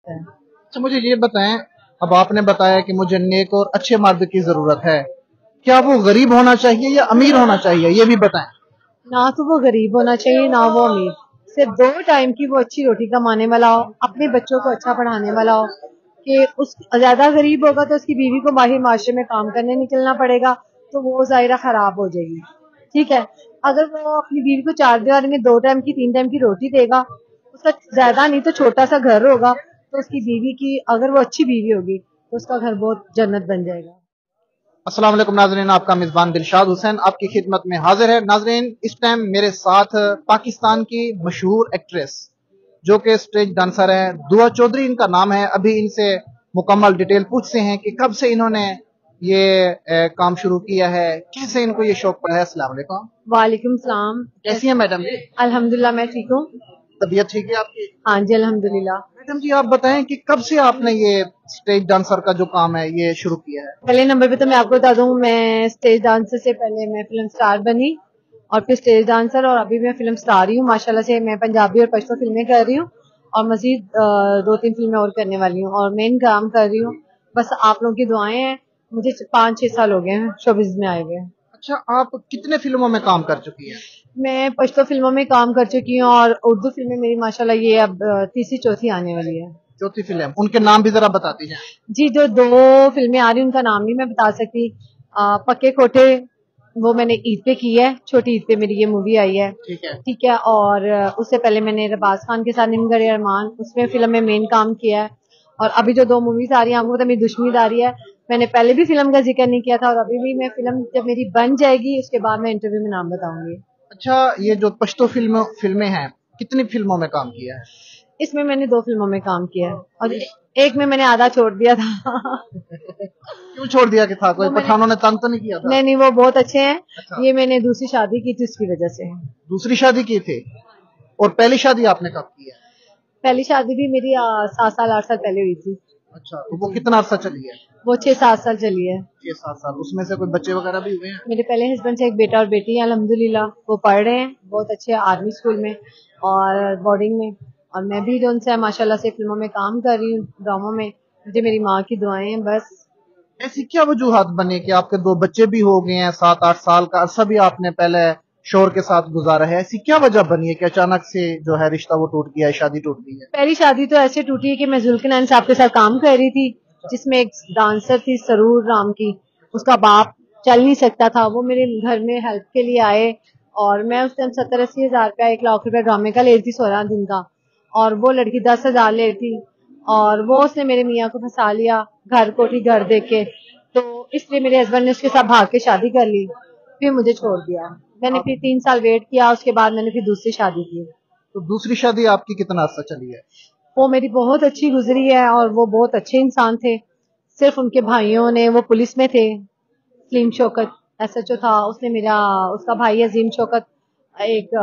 ہے. اچھا مجھے یہ بتائیں، اب آپ نے بتایا کہ مجھے نیک اور اچھے مرد کی ضرورت ہے، کیا وہ غریب ہونا چاہیے یا امیر ہونا چاہیے، یہ بھی بتائیں. نہ تو وہ غریب ہونا چاہیے نہ وہ امیر، صرف 2 ٹائم کی وہ اچھی روٹی کمانے والا ہو، اپنے بچوں کو اچھا پڑھانے والا ہو. کہ اس زیادہ غریب ہوگا تو اس کی بیوی کو باہر معاشرے میں کام کرنے نکلنا پڑے گا، تو وہ ظاہرہ خراب ہو جائے گی. ٹھیک ہے، اگر وہ اپنی بیوی کو 4 دیواری میں 2 ٹائم کی 3 ٹائم کی روٹی دے گا، اس کا زیادہ نہیں تو چھوٹا سا گھر ہوگا، تو اس کی بیوی کی اگر وہ اچھی بیوی ہوگی تو اس کا گھر بہت جنت بن جائے گا. السلام علیکم ناظرین، آپ کا میزبان دلشاد حسین آپ کی خدمت میں حاضر ہے. ناظرین، اس ٹائم میرے ساتھ پاکستان کی مشہور ایکٹریس جو کہ اسٹیج ڈانسر ہیں، دعا چودھری ان کا نام ہے. ابھی ان سے مکمل ڈیٹیل پوچھتے ہیں کہ کب سے انہوں نے یہ کام شروع کیا ہے، کیسے ان کو یہ شوق پڑا ہے. السلام علیکم. وعلیکم السلام. کیسی ہیں میڈم جی؟ الحمدللہ میں ٹھیک ہوں. طبیعت ٹھیک ہے آپ کی؟ ہاں جی الحمدللہ. میڈم جی آپ بتائیں کہ کب سے آپ نے یہ اسٹیج ڈانسر کا جو کام ہے یہ شروع کیا ہے؟ پہلے نمبر پہ تو میں آپ کو بتا دوں، میں اسٹیج ڈانسر سے پہلے میں فلم سٹار بنی، اور پھر اسٹیج ڈانسر، اور ابھی میں فلم سٹار ہی ہوں ماشاءاللہ سے. میں پنجابی اور پشتو فلمیں کر رہی ہوں، اور مزید 2-3 فلمیں اور کرنے والی ہوں، اور مین کام کر رہی ہوں. بس آپ لوگوں کی دعائیں ہیں. مجھے 5-6 سال ہو گئے ہیں شوبز میں آئے ہوئے. اچھا، آپ کتنے فلموں میں کام کر چکی ہیں؟ میں پشتو فلموں میں کام کر چکی ہوں، اور اردو فلمیں میری ماشاءاللہ یہ اب تیسری چوتھی آنے والی ہے. چوتھی فلم، ان کے نام بھی ذرا بتاتی ہیں. جی، جو 2 فلمیں آ رہی ان کا نام نہیں میں بتا سکتی. پکے کوٹھے وہ میں نے عید پہ کی ہے، چھوٹی عید پہ میری یہ مووی آئی ہے. ٹھیک ہے. ٹھیک ہے، اور اس سے پہلے میں نے رباز خان کے ساتھ نم گڑھے ارمان، اس میں فلم میں مین کام کیا ہے. اور ابھی جو 2 موویز آ رہی ہیں آپ کو پتا میری دشمنی داری ہے. میں نے پہلے بھی فلم کا ذکر نہیں کیا تھا، اور ابھی بھی میں فلم جب میری بن جائے گی اس کے بعد میں انٹرویو میں نام بتاؤں گی. اچھا، یہ جو پشتو فلمیں ہیں کتنی فلموں میں کام کیا ہے؟ اس میں نے 2 فلموں میں کام کیا ہے، اور ایک میں نے آدھا چھوڑ دیا تھا. کیوں چھوڑ دیا کہ تھا کوئی پٹھانوں نے تنگ تو نہیں کیا تھا؟ نہیں، وہ بہت اچھے ہیں. اچھا. یہ میں نے دوسری شادی کی تھی اس کی وجہ سے. دوسری شادی کی تھی؟ اور پہلی شادی آپ نے کب کی ہے؟ پہلی شادی بھی میری 7 سال 8 سال پہلے ہوئی تھی. اچھا، تو وہ کتنا عرصہ چلی ہے؟ وہ 6-7 سال چلی ہے. 6-7 سال. اس میں سے کوئی بچے وغیرہ بھی ہوئے ہیں؟ میرے پہلے ہسبینڈ سے ایک بیٹا اور بیٹی ہے الحمدللہ. وہ پڑھ رہے ہیں بہت اچھے آرمی اسکول میں اور بورڈنگ میں، اور میں بھی جو ان سے ماشاءاللہ سے فلموں میں کام کر رہی ہوں، ڈراموں میں. مجھے میری ماں کی دعائیں ہیں بس. ایسی کیا وجوہات بنے کہ آپ کے 2 بچے بھی ہو گئے ہیں، 7-8 سال کا عرصہ بھی آپ نے پہلے شوہر کے ساتھ گزارا ہے، ایسی کیا وجہ بنی ہے کہ اچانک سے جو ہے رشتہ وہ ٹوٹ گیا ہے، شادی ٹوٹ گئی ہے؟ پہلی شادی تو ایسے ٹوٹی ہے کہ میں ذوالفقار صاحب کے ساتھ کام کر رہی تھی، جس میں ایک ڈانسر تھی سرور رام کی. اس کا باپ چل نہیں سکتا تھا، وہ میرے گھر میں ہیلپ کے لیے آئے، اور میں اس ٹائم 70-80 ہزار روپیہ 1 لاکھ روپے ڈرامے کا لے رہی تھی 16 دن کا، اور وہ لڑکی 10 ہزار لے رہی تھی. اور وہ اس نے میرے میاں کو پھنسا لیا گھر کوٹھی گھر دیکھ کے، تو اس لیے میرے ہسبینڈ نے اس کے ساتھ بھاگ کے شادی کر لی، پھر مجھے چھوڑ دیا. میں نے پھر 3 سال ویٹ کیا، اس کے بعد میں نے پھر دوسری شادی کی. تو دوسری شادی آپ کی کتنا عرصہ چلی ہے؟ وہ میری بہت اچھی گزری ہے، اور وہ بہت اچھے انسان تھے. صرف ان کے بھائیوں نے، وہ پولیس میں تھے، سلیم شوکت SHO تھا، اس نے اس کا بھائی عظیم شوکت ایک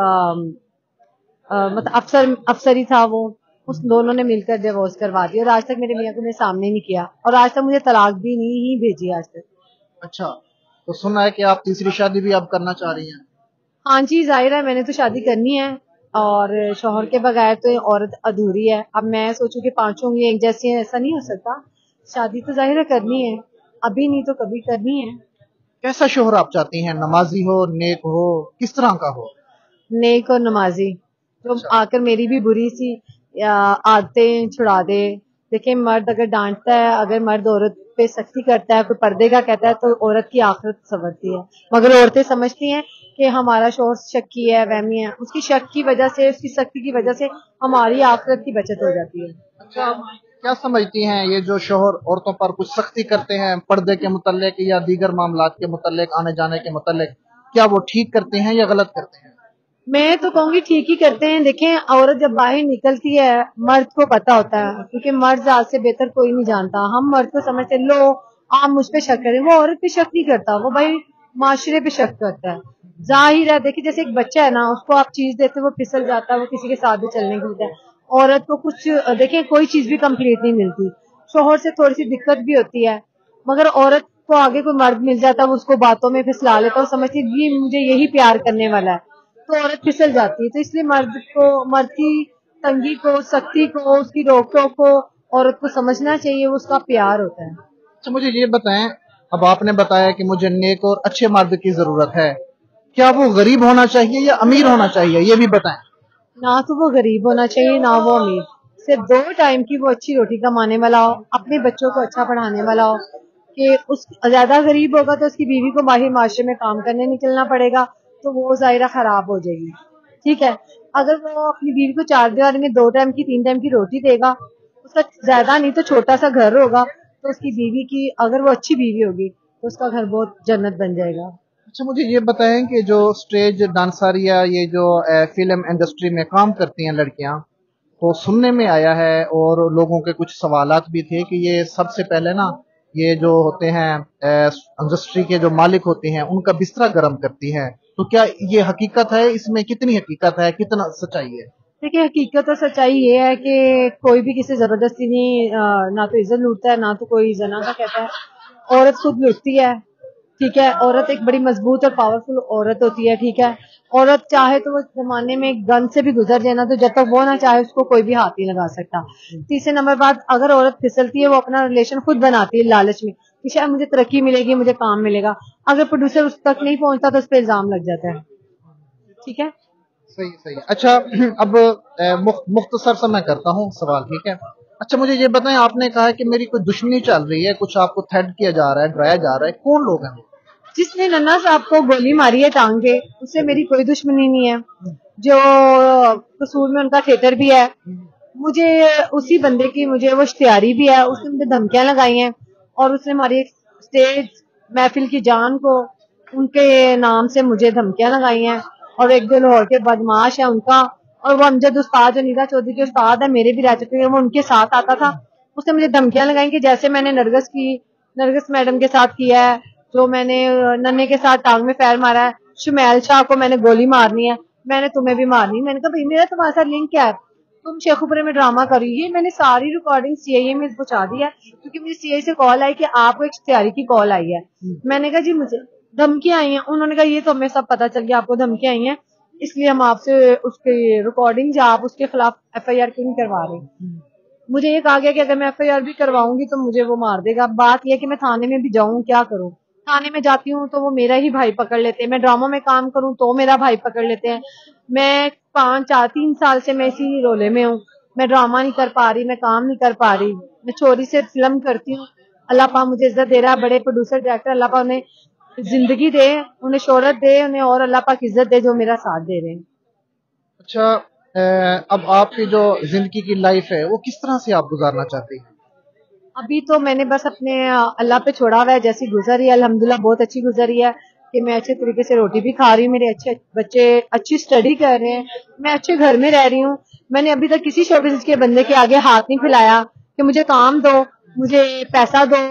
مطلب افسر ہی تھا. وہ اس دونوں نے مل کر ڈیورس کروا دیا، اور آج تک میرے میاں کو میرے سامنے نہیں کیا، اور آج تک مجھے طلاق بھی نہیں ہی بھیجی آج تک. اچھا، تو سنا ہے کہ آپ تیسری شادی بھی آپ کرنا چاہ رہی ہیں؟ ہاں جی، ظاہر ہے میں نے تو شادی کرنی ہے، اور شوہر کے بغیر تو عورت ادھوری ہے. اب میں سوچوں کہ 5 انگلیاں ایک جیسی ہیں، ایسا نہیں ہو سکتا. شادی تو ظاہر ہے کرنی ہے، ابھی نہیں تو کبھی کرنی ہے. کیسا شوہر آپ چاہتی ہیں؟ نمازی ہو، نیک ہو، کس طرح کا ہو؟ نیک اور نمازی، جو آ کر میری بھی بری سی عادتیں چھڑا دے. دیکھیں، مرد اگر ڈانٹتا ہے، اگر مرد عورت پہ سختی کرتا ہے، کوئی پردے کا کہتا ہے، تو عورت کی آخرت سنورتی ہے. مگر عورتیں سمجھتی ہیں کہ ہمارا شوہر شکی ہے، وہمی ہے. اس کی شک کی وجہ سے، اس کی سختی کی وجہ سے ہماری آخرت کی بچت ہو جاتی ہے. اچھا، کیا سمجھتی ہیں یہ جو شوہر عورتوں پر کچھ سختی کرتے ہیں پردے کے متعلق یا دیگر معاملات کے متعلق، آنے جانے کے متعلق، کیا وہ ٹھیک کرتے ہیں یا غلط کرتے ہیں؟ میں تو کہوں گی ٹھیک ہی کرتے ہیں. دیکھیں، عورت جب باہر نکلتی ہے مرد کو پتا ہوتا ہے، کیونکہ مرد ذات سے بہتر کوئی نہیں جانتا. ہم مرد کو سمجھتے لو آپ مجھ پہ شک کریں، وہ عورت پہ شک نہیں کرتا، وہ بھائی معاشرے پہ شک کرتا ہے. ظاہر ہے، دیکھیں جیسے ایک بچہ ہے نا، اس کو آپ چیز دیتے وہ پھسل جاتا ہے، وہ کسی کے ساتھ بھی چلنے کے لیے. عورت کو کچھ دیکھیں کوئی چیز بھی کمپلیٹ نہیں ملتی. شوہر سے تھوڑی سی دقت بھی ہوتی ہے، مگر عورت کو آگے کوئی مرد مل جاتا ہے، وہ اس کو باتوں میں پھسلا لیتا ہے، اور سمجھتی ہے مجھے یہی پیار کرنے والا ہے، تو عورت پھسل جاتی ہے. تو اس لیے مرد کی تنگی کو، سختی کو، اس کی روک ٹوک کو औरत को समझना चाहिए वो उसका प्यार होता है। अच्छा मुझे ये बताएं, अब आपने बताया कि मुझे नेक और अच्छे मर्द की जरूरत है, क्या वो गरीब होना चाहिए या अमीर होना चाहिए, ये भी बताएं। ना तो वो गरीब होना चाहिए ना वो अमीर, सिर्फ 2 टाइम की वो अच्छी रोटी कमाने वाला हो, अपने बच्चों को अच्छा पढ़ाने वाला हो। कि उस ज्यादा गरीब होगा तो उसकी बीवी को बाहर माशरे में काम करने निकलना पड़ेगा, तो वो जाहिरा खराब हो जाएगी। ठीक है, अगर वो अपनी बीवी को 4 दीवारी में 2 टाइम की 3 टाइम की रोटी देगा, उसका ज्यादा नहीं तो छोटा सा घर होगा, तो उसकी बीवी की अगर वो अच्छी बीवी होगी तो उसका घर बहुत जन्नत बन जाएगा। अच्छा मुझे ये बताएं कि जो स्टेज डांसर या ये जो फिल्म इंडस्ट्री में काम करती हैं लड़कियां, तो सुनने में आया है और लोगों के कुछ सवालात भी थे कि ये सबसे पहले ना ये जो होते हैं इंडस्ट्री के जो मालिक होते हैं उनका बिस्तरा गर्म करती हैं, तो क्या ये हकीकत है, इसमें कितनी हकीकत है, कितना सच्चाई है? देखिए, हकीकत और सच्चाई ये है कि कोई भी किसी जबरदस्ती नहीं ना तो इज्जत लूटता है, ना तो कोई जना का कहता है। औरत खुद लुटती है। ठीक है, औरत एक बड़ी मजबूत और पावरफुल औरत होती है। ठीक है, औरत चाहे तो वो जमाने में गन से भी गुजर जाए ना, तो जब तक वो ना चाहे उसको कोई भी हाथ नहीं लगा सकता। तीसरे नंबर बात, अगर औरत फिसलती है वो अपना रिलेशन खुद बनाती है लालच में कि शायद मुझे तरक्की मिलेगी, मुझे काम मिलेगा। अगर प्रोड्यूसर उस तक नहीं पहुंचता तो उस पर इल्जाम लग जाता है। ठीक है, सही सही। अच्छा अब मुख्तसर सा मैं करता हूँ सवाल, ठीक है? अच्छा मुझे ये बताएं, आपने कहा है कि मेरी कोई दुश्मनी चल रही है, कुछ आपको थ्रेट किया जा रहा है, डराया जा रहा है, कौन लोग हैं वो? जिसने नन्ना साहब को गोली मारी है टांग के, उससे मेरी कोई दुश्मनी नहीं है। जो कसूर में उनका थिएटर भी है, मुझे उसी बंदे की मुझे वो इश्तियारी भी है, उसने मुझे धमकियां लगाई हैं और उसने हमारी स्टेज महफिल की जान को उनके नाम से मुझे धमकियां लगाई हैं। और एक दो लाहौर के बदमाश है उनका, और वो अमजद उस्ताद जो नीदा चौधरी के उस्ताद है, मेरे भी रह चुके हैं, वो उनके साथ आता था। उसने मुझे धमकियां लगाई कि जैसे मैंने नरगस मैडम के साथ किया है, जो मैंने नन्हे के साथ टांग में पैर मारा है, शुमैल शाह को मैंने गोली मारनी है, मैंने तुम्हें भी मारनी है। मैंने कहा भाई मेरा तुम्हारे साथ लिंक क्या है, तुम शेखुपुरे में ड्रामा कर रही है। मैंने सारी रिकॉर्डिंग सीआईए में पहुंचा दी है, क्योंकि मुझे सीआईए से कॉल आई कि आपको एक इश्तिहारी की कॉल आई है। मैंने कहा जी मुझे धमकियां आई हैं। उन्होंने कहा ये तो हमें सब पता चल गया, आपको धमकियां आई हैं, इसलिए हम आपसे उसके रिकॉर्डिंग या आप उसके खिलाफ एफआईआर क्यों नहीं करवा रहे। मुझे ये कहा गया कि अगर मैं एफआईआर भी करवाऊंगी तो मुझे वो मार देगा। बात यह कि मैं थाने में भी जाऊं, क्या करूं? थाने में जाती हूँ तो वो मेरा ही भाई पकड़ लेते हैं, मैं ड्रामों में काम करूं तो मेरा भाई पकड़ लेते हैं। मैं 3 साल से मैं इसी रोले में हूँ, मैं ड्रामा नहीं कर पा रही, मैं काम नहीं कर पा रही, मैं चोरी से फिल्म करती हूँ। अल्लाह पाक मुझे इज्जत दे रहा है, बड़े प्रोड्यूसर डायरेक्टर अल्लाह पाक उन्हें जिंदगी दे, उन्हें शोहरत दे, उन्हें और अल्लाह पाक इज्जत दे जो मेरा साथ दे रहे हैं। अच्छा अब आपकी जो जिंदगी की लाइफ है वो किस तरह से आप गुजारना चाहती हैं? अभी तो मैंने बस अपने अल्लाह पे छोड़ा हुआ है, जैसी गुजरी है अल्हम्दुलिल्लाह बहुत अच्छी गुजरी है कि मैं अच्छे तरीके से रोटी भी खा रही हूँ, मेरे अच्छे बच्चे अच्छी स्टडी कर रहे हैं, मैं अच्छे घर में रह रही हूँ। मैंने अभी तक किसी शोबिज़ के बंदे के आगे हाथ नहीं फैलाया कि मुझे काम दो, मुझे पैसा दो।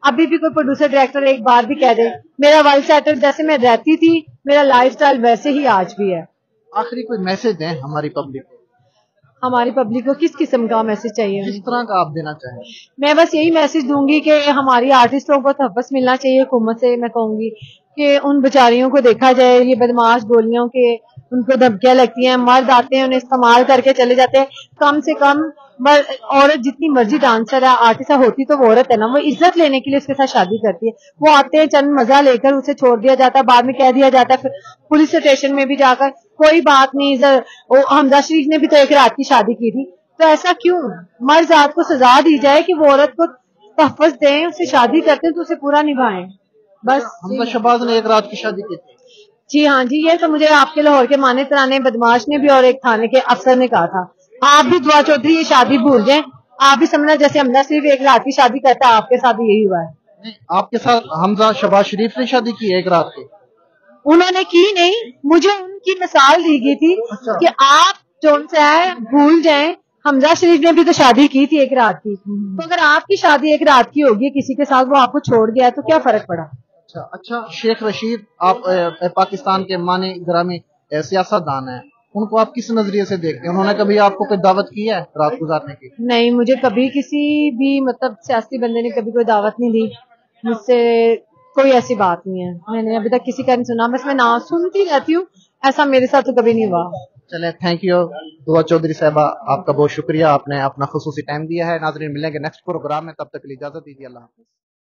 अभी भी कोई प्रोड्यूसर डायरेक्टर एक बार भी कह दे, मेरा वाइल सेटल जैसे मैं रहती थी, मेरा लाइफस्टाइल वैसे ही आज भी है। आखिरी कोई मैसेज दें हमारी पब्लिक को, हमारी पब्लिक को किस किस्म का मैसेज चाहिए? किस तरह का आप देना चाहें? मैं बस यही मैसेज दूंगी कि हमारी आर्टिस्टों को तहफ़्फ़ुज़ मिलना चाहिए हुकूमत से। मैं कहूंगी कि उन बेचारियों को देखा जाए, ये बदमाश गोलियों के उनको धमकियां लगती हैं, मर्द आते हैं उन्हें इस्तेमाल करके चले जाते हैं। कम से कम औरत जितनी मर्जी डांसर है आर्टिस्ट होती तो वो औरत है ना, वो इज्जत लेने के लिए उसके साथ शादी करती है। वो आते हैं चंद मजा लेकर उसे छोड़ दिया जाता है, बाद में कह दिया जाता है, फिर पुलिस स्टेशन में भी जाकर कोई बात नहीं। हमजा शरीफ ने भी तो एक रात की शादी की थी, तो ऐसा क्यों? मर्द जात को सजा दी जाए कि वो औरत को तहफ़्फ़ुज़ दें, उससे शादी करते हैं तो उसे पूरा निभाएं। बस हमजा शहबाज ने एक रात की शादी की थी। जी हाँ जी, ये तो मुझे आपके लाहौर के माने तराने बदमाश ने भी और एक थाने के अफसर ने कहा था। आप भी दुआ चौधरी ये शादी भूल जाएं, आप भी समझना जैसे हमजा सिर्फ एक रात की शादी करता है, आपके साथ यही हुआ है। नहीं, आपके साथ हमजा शहबाज शरीफ ने शादी की एक रात की? उन्होंने की नहीं, मुझे उनकी मिसाल दी गई थी कि आप जो है भूल जाएं, हमजा शरीफ ने भी तो शादी की थी एक रात की, तो अगर आपकी शादी एक रात की होगी किसी के साथ, वो आपको छोड़ गया तो क्या फर्क पड़ा? अच्छा शेख रशीद, आप पाकिस्तान के माने ग्रामी सियासतदान हैं, उनको आप किस नजरिए से देखते हैं? उन्होंने कभी आपको कोई दावत की है रात गुजारने की? नहीं, मुझे कभी किसी भी मतलब सियासी बंदे ने कभी कोई दावत नहीं दी, मुझसे कोई ऐसी बात नहीं है, मैंने अभी तक किसी का नहीं सुना, बस मैं नाम सुनती रहती हूँ, ऐसा मेरे साथ तो कभी नहीं हुआ। चले थैंक यू दुआ चौधरी साहबा, आपका बहुत शुक्रिया, आपने अपना खसूसी टाइम दिया है। नाजरीन मिलेंगे नेक्स्ट प्रोग्राम में, तब तक के लिए इजाजत दीजिए, अल्लाह हाफिज।